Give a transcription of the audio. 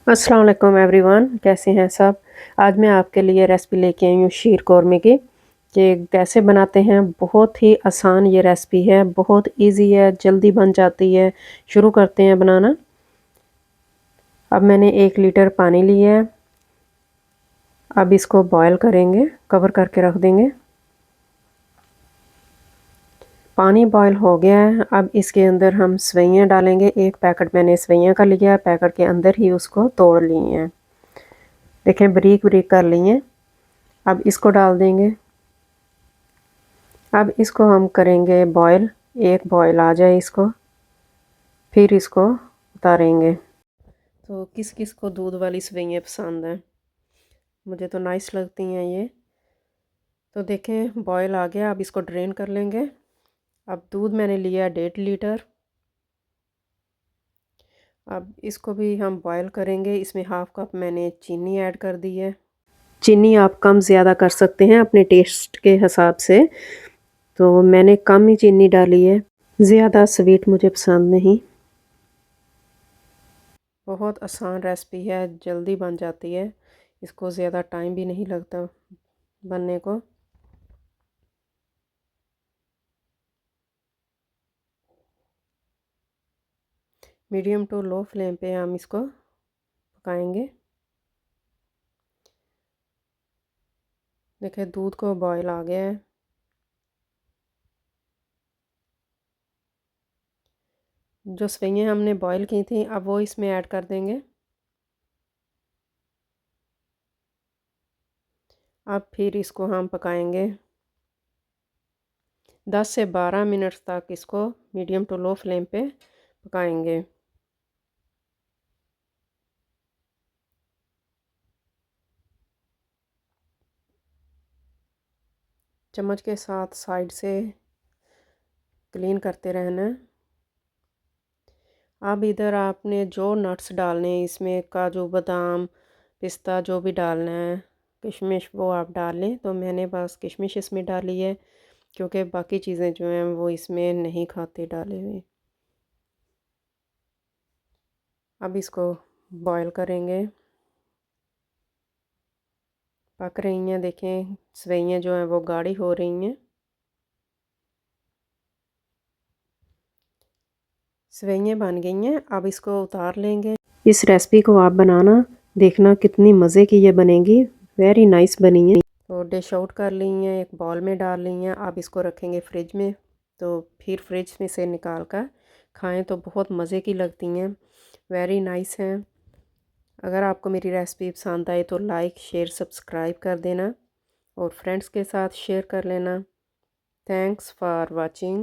अस्सलाम वालेकुम एवरीवन, कैसे हैं सब। आज मैं आपके लिए रेसिपी लेके आई हूँ शीर कौरमे की। कि कैसे बनाते हैं। बहुत ही आसान ये रेसिपी है, बहुत इजी है, जल्दी बन जाती है। शुरू करते हैं बनाना। अब मैंने 1 लीटर पानी लिया है। अब इसको बॉयल करेंगे, कवर करके रख देंगे। पानी बॉयल हो गया है। अब इसके अंदर हम सेवइयाँ डालेंगे। 1 पैकेट मैंने सेवइयाँ का लिया है, पैकेट के अंदर ही उसको तोड़ लिए हैं। देखें, बारीक बारीक कर लिए। अब इसको डाल देंगे। अब इसको हम करेंगे बॉयल। एक बॉयल आ जाए इसको, फिर इसको उतारेंगे। तो किस किस को दूध वाली सेवइयाँ पसंद हैं, मुझे तो नाइस लगती हैं ये। तो देखें बॉयल आ गया। अब इसको ड्रेन कर लेंगे। अब दूध मैंने लिया 1.5 लीटर। अब इसको भी हम बॉयल करेंगे। इसमें हाफ कप मैंने चीनी ऐड कर दी है। चीनी आप कम ज़्यादा कर सकते हैं अपने टेस्ट के हिसाब से। तो मैंने कम ही चीनी डाली है, ज़्यादा स्वीट मुझे पसंद नहीं। बहुत आसान रेसिपी है, जल्दी बन जाती है। इसको ज़्यादा टाइम भी नहीं लगता बनने को। मीडियम टू लो फ्लेम पे हम इसको पकाएंगे। देखिए दूध को बॉयल आ गया है। जो सेवइयाँ हमने बॉयल की थी अब वो इसमें ऐड कर देंगे। अब फिर इसको हम पकाएंगे 10 से 12 मिनट तक। इसको मीडियम टू लो फ्लेम पे पकाएंगे। चम्मच के साथ साइड से क्लीन करते रहना। अब इधर आपने जो नट्स डालने हैं इसमें, काजू बादाम पिस्ता जो भी डालना है, किशमिश, वो आप डाल लें। तो मैंने बस किशमिश इसमें डाली है, क्योंकि बाकी चीज़ें जो हैं वो इसमें नहीं खाते डाले हुए। अब इसको बॉयल करेंगे। पक रही हैं, देखें सेवइयाँ जो हैं वो गाढ़ी हो रही हैं। सेवइयाँ बन गई हैं। अब इसको उतार लेंगे। इस रेसिपी को आप बनाना, देखना कितनी मज़े की ये बनेगी। वेरी नाइस बनी है। तो डिश आउट कर ली हैं, एक बॉल में डाल ली हैं। अब इसको रखेंगे फ्रिज में। तो फिर फ्रिज में से निकाल कर खाएँ तो बहुत मज़े की लगती हैं, वेरी नाइस हैं। अगर आपको मेरी रेसिपी पसंद आए तो लाइक शेयर सब्सक्राइब कर देना और फ्रेंड्स के साथ शेयर कर लेना। Thanks for watching.